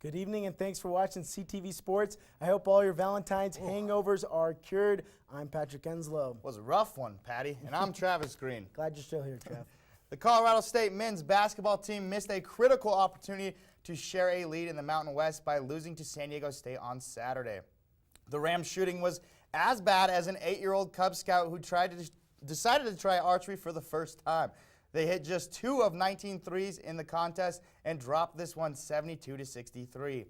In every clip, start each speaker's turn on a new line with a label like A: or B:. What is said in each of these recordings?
A: Good evening and thanks for watching CTV Sports. I hope all your Valentine's hangovers are cured. I'm Patrick Enslow.
B: Was a rough one, Patty, and I'm Travis Green.
A: Glad you're still here, Trev.
B: The Colorado State men's basketball team missed a critical opportunity to share a lead in the Mountain West by losing to San Diego State on Saturday. The Rams' shooting was as bad as an 8-year-old Cub Scout who decided to try archery for the first time. They hit just 2 of 19 threes in the contest and dropped this one 72-63.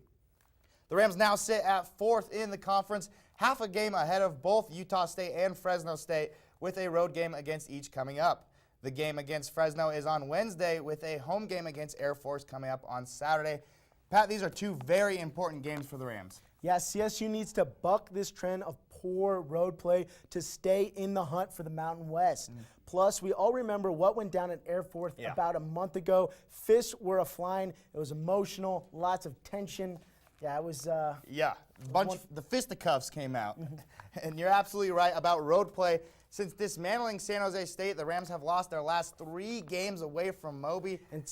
B: The Rams now sit at 4th in the conference, half a game ahead of both Utah State and Fresno State, with a road game against each coming up. The game against Fresno is on Wednesday, with a home game against Air Force coming up on Saturday. Pat, these are 2 very important games for the Rams.
A: Yeah, CSU needs to buck this trend of poor road play to stay in the hunt for the Mountain West. Plus, we all remember what went down at Air Force about a month ago. Fists were a-flying. It was emotional, lots of tension. Yeah, it was...
B: The fisticuffs came out. And you're absolutely right about road play. Since dismantling San Jose State, the Rams have lost their last 3 games away from Moby. And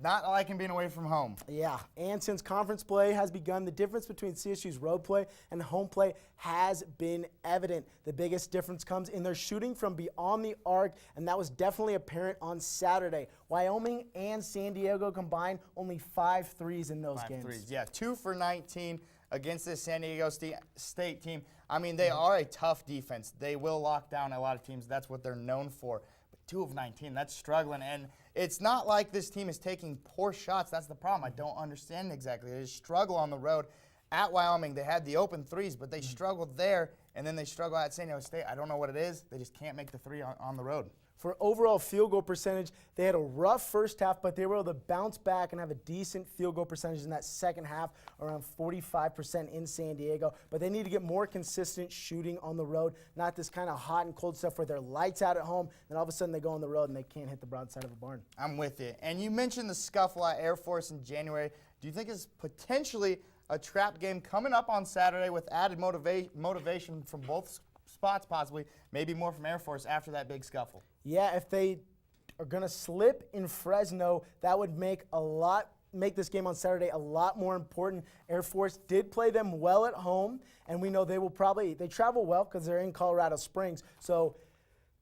B: not liking being away from home.
A: Yeah, and since conference play has begun, the difference between CSU's road play and home play has been evident. The biggest difference comes in their shooting from beyond the arc, and that was definitely apparent on Saturday. Wyoming and San Diego combined only 5 threes in those games.
B: 5 threes, yeah, 2 for 19 against this San Diego State team. I mean, they are a tough defense. They will lock down a lot of teams. That's what they're known for. 2 of 19, that's struggling. And it's not like this team is taking poor shots. That's the problem. I don't understand exactly. They just struggle on the road. At Wyoming, they had the open threes, but they struggled there, and then they struggle at San Diego State. I don't know what it is. They just can't make the 3 on the road.
A: For overall field goal percentage, they had a rough first half, but they were able to bounce back and have a decent field goal percentage in that second half, around 45% in San Diego. But they need to get more consistent shooting on the road, not this kind of hot and cold stuff where they're lights out at home, and all of a sudden they go on the road and they can't hit the broadside of a barn.
B: I'm with you. And you mentioned the scuffle at Air Force in January. Do you think it's potentially a trap game coming up on Saturday with added motivation from both spots possibly, maybe more from Air Force after that big scuffle?
A: Yeah, if they are going to slip in Fresno, that would make this game on Saturday a lot more important. Air Force did play them well at home, and we know they travel well because they're in Colorado Springs. So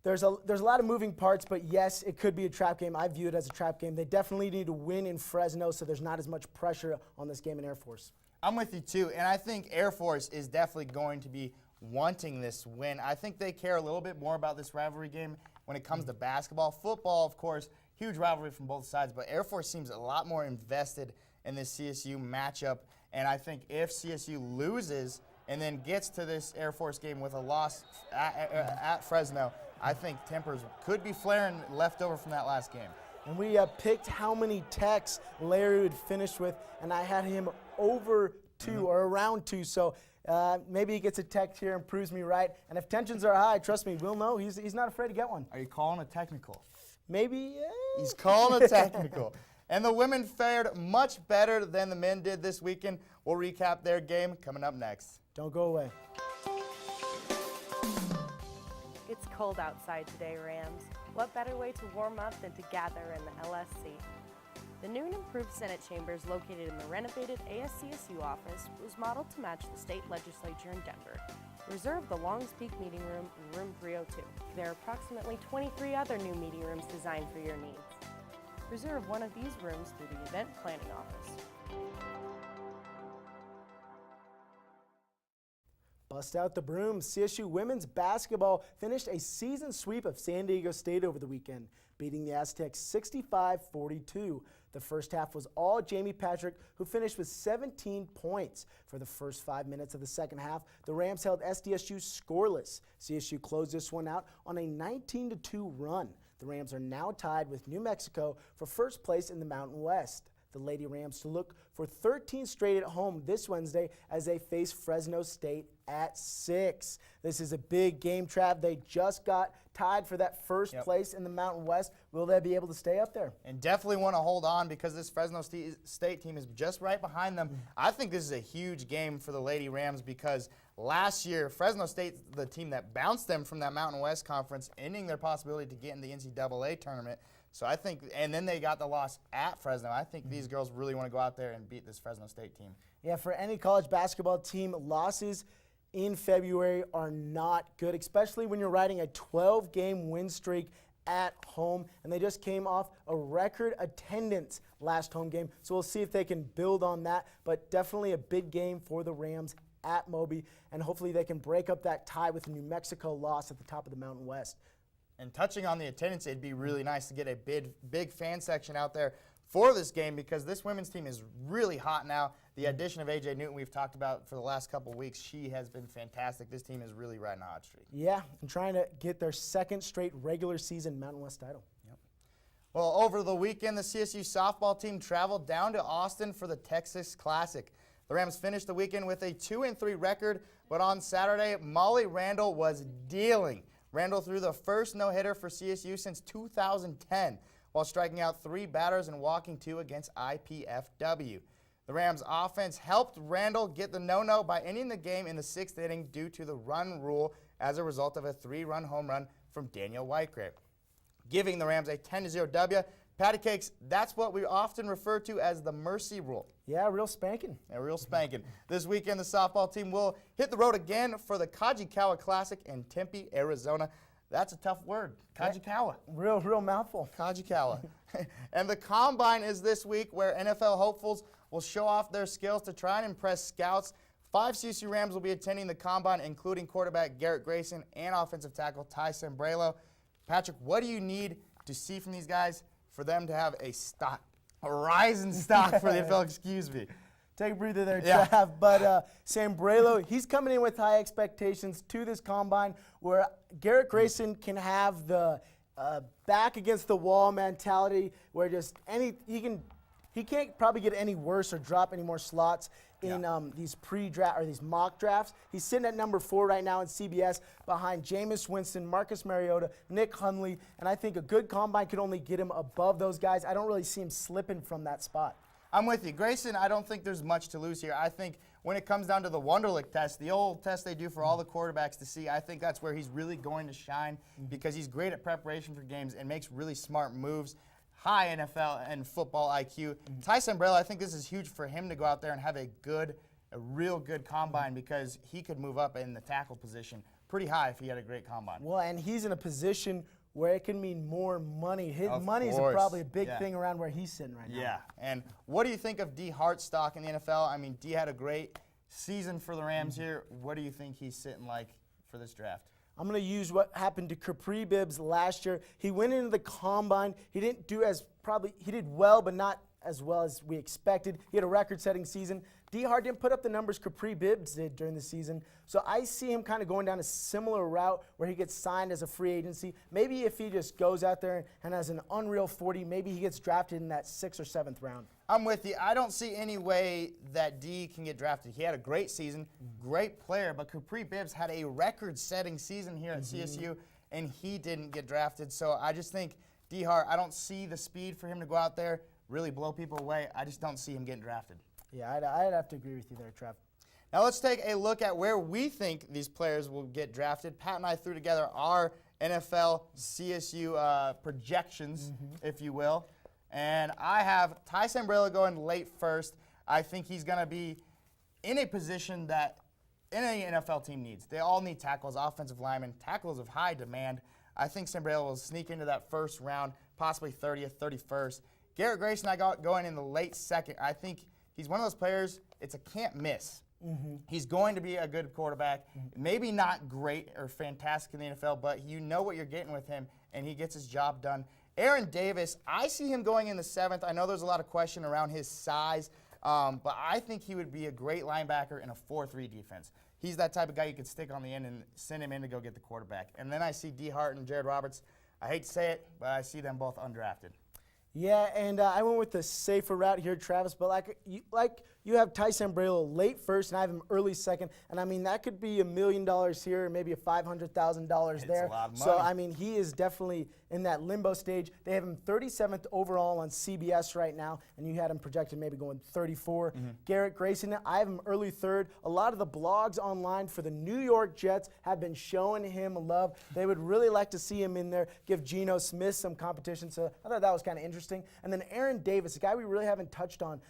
A: there's a lot of moving parts, but yes, it could be a trap game. I view it as a trap game. They definitely need to win in Fresno, so there's not as much pressure on this game in Air Force.
B: I'm with you too, and I think Air Force is definitely going to be wanting this win. I think they care a little bit more about this rivalry game when it comes to basketball. Football, of course, huge rivalry from both sides, but Air Force seems a lot more invested in this CSU matchup, and I think if CSU loses and then gets to this Air Force game with a loss at Fresno, I think tempers could be flaring left over from that last game.
A: And we picked how many techs Larry would finish with, and I had him over 2 or around 2, so maybe he gets a tech here and proves me right. And if tensions are high, trust me, we'll know. He's not afraid to get one.
B: Are you calling a technical?
A: Maybe.
B: He's calling a technical. And the women fared much better than the men did this weekend. We'll recap their game coming up next.
A: Don't go away.
C: It's cold outside today, Rams. What better way to warm up than to gather in the LSC? The new and improved Senate chambers located in the renovated ASCSU office was modeled to match the state legislature in Denver. Reserve the Longs Peak Meeting Room in room 302. There are approximately 23 other new meeting rooms designed for your needs. Reserve one of these rooms through the event planning office.
A: Bust out the broom. CSU women's basketball finished a season sweep of San Diego State over the weekend, beating the Aztecs 65-42. The first half was all Jamie Patrick, who finished with 17 points. For the first 5 minutes of the second half, the Rams held SDSU scoreless. CSU closed this one out on a 19-2 run. The Rams are now tied with New Mexico for first place in the Mountain West. The Lady Rams to look for 13 straight at home this Wednesday as they face Fresno State at 6. This is a big game, Trav. They just got tied for that first place in the Mountain West. Will they be able to stay up there?
B: And definitely want to hold on because this Fresno State team is just right behind them. I think this is a huge game for the Lady Rams because Last year, Fresno State, the team that bounced them from that Mountain West Conference, ending their possibility to get in the NCAA tournament. So I think, and then they got the loss at Fresno. I think these girls really want to go out there and beat this Fresno State team.
A: Yeah, for any college basketball team, losses in February are not good, especially when you're riding a 12-game win streak at home, and they just came off a record attendance last home game. So we'll see if they can build on that, but definitely a big game for the Rams at Moby, and hopefully they can break up that tie with the New Mexico loss at the top of the Mountain West.
B: And touching on the attendance, it'd be really nice to get a big fan section out there for this game because this women's team is really hot now. The addition of A.J. Newton we've talked about for the last couple of weeks, she has been fantastic. This team is really riding a hot streak.
A: Yeah, and trying to get their second straight regular season Mountain West title.
B: Yep. Well, over the weekend, the CSU softball team traveled down to Austin for the Texas Classic. The Rams finished the weekend with a 2-3 record, but on Saturday, Molly Randall was dealing. Randall threw the first no-hitter for CSU since 2010 while striking out 3 batters and walking 2 against IPFW. The Rams' offense helped Randall get the no-no by ending the game in the 6th inning due to the run rule as a result of a 3-run home run from Daniel Whitegrave, giving the Rams a 10-0 W. Patty Cakes, that's what we often refer to as the mercy rule.
A: Yeah, real spanking.
B: A real spanking. This weekend, the softball team will hit the road again for the Kajikawa Classic in Tempe, Arizona. That's a tough word, Kajikawa.
A: Real mouthful.
B: Kajikawa. And the Combine is this week where NFL hopefuls will show off their skills to try and impress scouts. 5 CSU Rams will be attending the Combine, including quarterback Garrett Grayson and offensive tackle Ty Sembrello. Patrick, what do you need to see from these guys for them to have a rising stock for the NFL, excuse me.
A: Take a breather there,
B: Yeah.
A: Trav. But Sembrello, he's coming in with high expectations to this Combine where Garrett Grayson can have the back against the wall mentality where just he can't probably get any worse or drop any more slots in these pre-draft or these mock drafts. He's sitting at number 4 right now in CBS behind Jameis Winston, Marcus Mariota, Nick Hundley, and I think a good Combine could only get him above those guys. I don't really see him slipping from that spot.
B: I'm with you. Grayson, I don't think there's much to lose here. I think when it comes down to the Wonderlic test, the old test they do for all the quarterbacks to see, I think that's where he's really going to shine because he's great at preparation for games and makes really smart moves. High NFL and football IQ. Ty Sembrello, I think this is huge for him to go out there and have a real good Combine because he could move up in the tackle position pretty high if he had a great Combine.
A: Well, and he's in a position where it can mean more money. His
B: Of
A: money is
B: course.
A: probably a big thing around where he's sitting right now.
B: Yeah, and what do you think of D. Hart's stock in the NFL? I mean, D had a great season for the Rams here. What do you think he's sitting like for this draft?
A: I'm going to use what happened to Capri Bibbs last year. He went into the Combine. He didn't do he did well, but not as well as we expected. He had a record-setting season. D. Hart didn't put up the numbers Capri Bibbs did during the season. So I see him kind of going down a similar route where he gets signed as a free agency. Maybe if he just goes out there and has an unreal 40, maybe he gets drafted in that 6th or 7th round.
B: I'm with you. I don't see any way that D can get drafted. He had a great season, great player, but Capri Bibbs had a record-setting season here at CSU, and he didn't get drafted. So I just think D. Hart, I don't see the speed for him to go out there, really blow people away. I just don't see him getting drafted.
A: Yeah, I'd have to agree with you there, Trev.
B: Now let's take a look at where we think these players will get drafted. Pat and I threw together our NFL CSU projections, if you will. And I have Ty Sembrello going late first. I think he's going to be in a position that any NFL team needs. They all need tackles, offensive linemen. Tackles of high demand. I think Sembrello will sneak into that first round, possibly 30th, 31st. Garrett Grayson, I got going in the late 2nd. I think he's one of those players, it's a can't miss. He's going to be a good quarterback. Maybe not great or fantastic in the NFL, but you know what you're getting with him, and he gets his job done. Aaron Davis, I see him going in the 7th. I know there's a lot of question around his size, but I think he would be a great linebacker in a 4-3 defense. He's that type of guy you could stick on the end and send him in to go get the quarterback. And then I see D. Hart and Jared Roberts. I hate to say it, but I see them both undrafted.
A: Yeah, and I went with the safer route here, Travis. But like you have Tyson Braylo late first, and I have him early second. And I mean, that could be $1 million here, maybe a $500,000 there.
B: A lot of
A: So
B: money.
A: I mean, he is definitely in that limbo stage. They have him 37th overall on CBS right now, and you had him projected maybe going 34. Garrett Grayson, I have him early third. A lot of the blogs online for the New York Jets have been showing him love. They would really like to see him in there, give Geno Smith some competition. So I thought that was kind of interesting. And then Aaron Davis, a guy we really haven't touched on,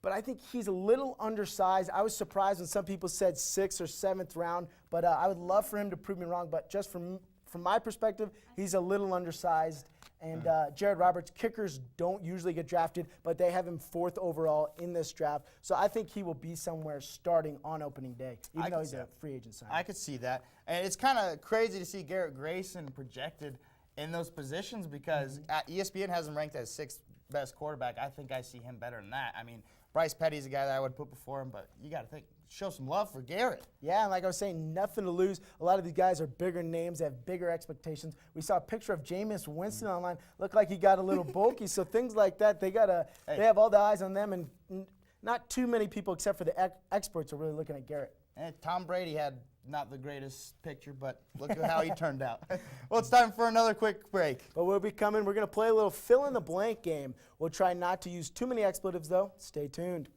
A: but I think he's a little undersized. I was surprised when some people said 6th or 7th round, but I would love for him to prove me wrong. But just from my perspective, he's a little undersized. And Jared Roberts, kickers don't usually get drafted, but they have him 4th overall in this draft. So I think he will be somewhere starting on opening day, even though he's a free agent signing.
B: I could see that. And it's kind of crazy to see Garrett Grayson projected in those positions because ESPN has him ranked as 6th best quarterback. I think I see him better than that. I mean, Bryce Petty's a guy that I would put before him, but you got to think, show some love for Garrett.
A: Yeah, and like I was saying, nothing to lose. A lot of these guys are bigger names, they have bigger expectations. We saw a picture of Jameis Winston online. Looked like he got a little bulky, so things like that, they have all the eyes on them, and not too many people except for the experts are really looking at Garrett.
B: And Tom Brady had not the greatest picture, but look at how he turned out. Well, it's time for another quick break.
A: But we'll be coming. We're going to play a little fill-in-the-blank game. We'll try not to use too many expletives, though. Stay tuned.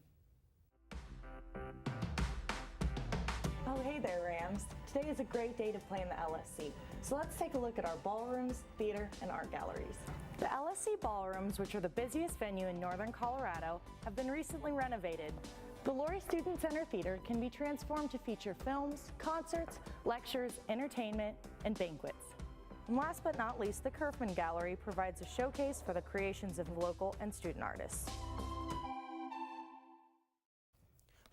D: Oh, hey there, Rams. Today is a great day to play in the LSC. So let's take a look at our ballrooms, theater, and art galleries.
C: The LSC ballrooms, which are the busiest venue in northern Colorado, have been recently renovated. The Laurie Student Center Theater can be transformed to feature films, concerts, lectures, entertainment, and banquets. And last but not least, the Kerfman Gallery provides a showcase for the creations of local and student artists.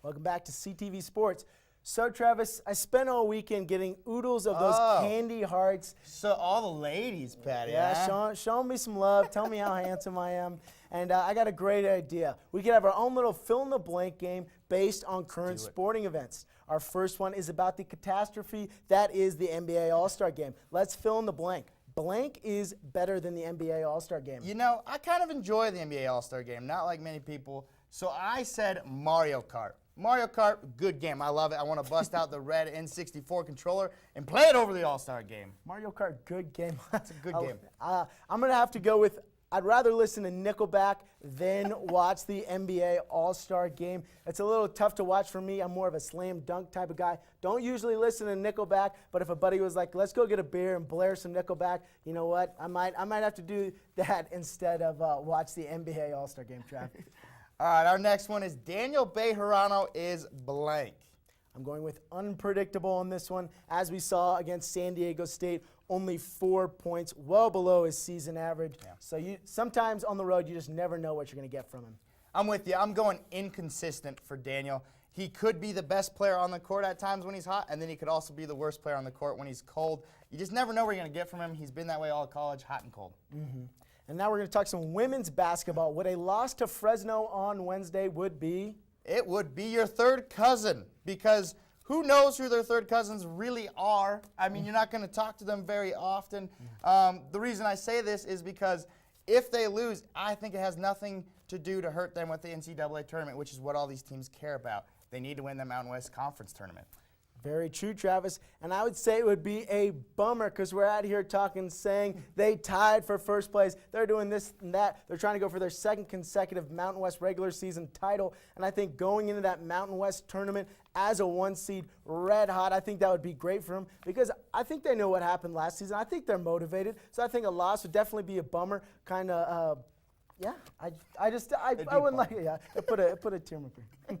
A: Welcome back to CTV Sports. So, Travis, I spent all weekend getting oodles of those candy hearts.
B: So all the ladies, Patty.
A: Yeah,
B: huh?
A: showing me some love. Tell me how handsome I am. And I got a great idea. We could have our own little fill-in-the-blank game based on current sporting events. Our first one is about the catastrophe that is the NBA All-Star Game. Let's fill in the blank. Blank is better than the NBA All-Star Game.
B: You know, I kind of enjoy the NBA All-Star Game, not like many people. So I said Mario Kart. Mario Kart, good game. I love it. I want to bust out the red N64 controller and play it over the All-Star Game.
A: Mario Kart, good game.
B: That's a good game.
A: I'm going to have to go with, I'd rather listen to Nickelback than watch the NBA All-Star Game. It's a little tough to watch for me. I'm more of a slam dunk type of guy. Don't usually listen to Nickelback, but if a buddy was like, let's go get a beer and blare some Nickelback, you know what? I might have to do that instead of watch the NBA All-Star Game, Trav.
B: All right, our next one is Daniel Bejarano is blank.
A: I'm going with unpredictable on this one. As we saw against San Diego State, only 4 points, well below his season average.
B: Yeah.
A: So sometimes on the road, you just never know what you're going to get from him.
B: I'm with you. I'm going inconsistent for Daniel. He could be the best player on the court at times when he's hot, and then he could also be the worst player on the court when he's cold. You just never know what you're going to get from him. He's been that way all college, hot and cold.
A: Mm-hmm. And now we're going to talk some women's basketball. What a loss to Fresno on Wednesday would be?
B: It would be your third cousin, because who knows who their third cousins really are? I mean, you're not going to talk to them very often. The reason I say this is because if they lose, I think it has nothing to do to hurt them with the NCAA tournament, which is what all these teams care about. They need to win the Mountain West Conference tournament.
A: Very true, Travis. And I would say it would be a bummer because we're out here saying they tied for first place. They're doing this and that. They're trying to go for their second consecutive Mountain West regular season title. And I think going into that Mountain West tournament as a 1 seed, red hot, I think that would be great for them because I think they know what happened last season. I think they're motivated. So I think a loss would definitely be a bummer. Kind of, yeah. I wouldn't like it. Yeah, it put a tear in my career.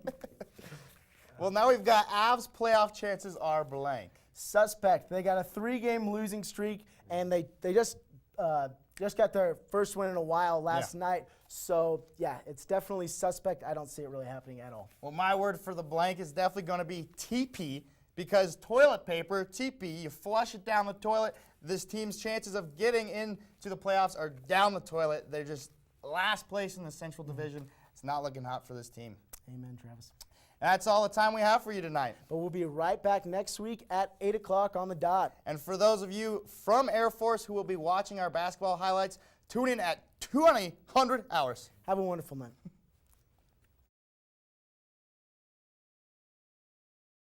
B: Well, now we've got Avs playoff chances are blank.
A: Suspect. They got a 3-game losing streak, and they just got their first win in a while last night. So, yeah, it's definitely suspect. I don't see it really happening at all.
B: Well, my word for the blank is definitely going to be TP because toilet paper, TP, you flush it down the toilet. This team's chances of getting into the playoffs are down the toilet. They're just last place in the Central Division. It's not looking hot for this team.
A: Amen, Travis.
B: That's all the time we have for you tonight.
A: But we'll be right back next week at 8 o'clock on the dot.
B: And for those of you from Air Force who will be watching our basketball highlights, tune in at 2000 hours.
A: Have a wonderful night.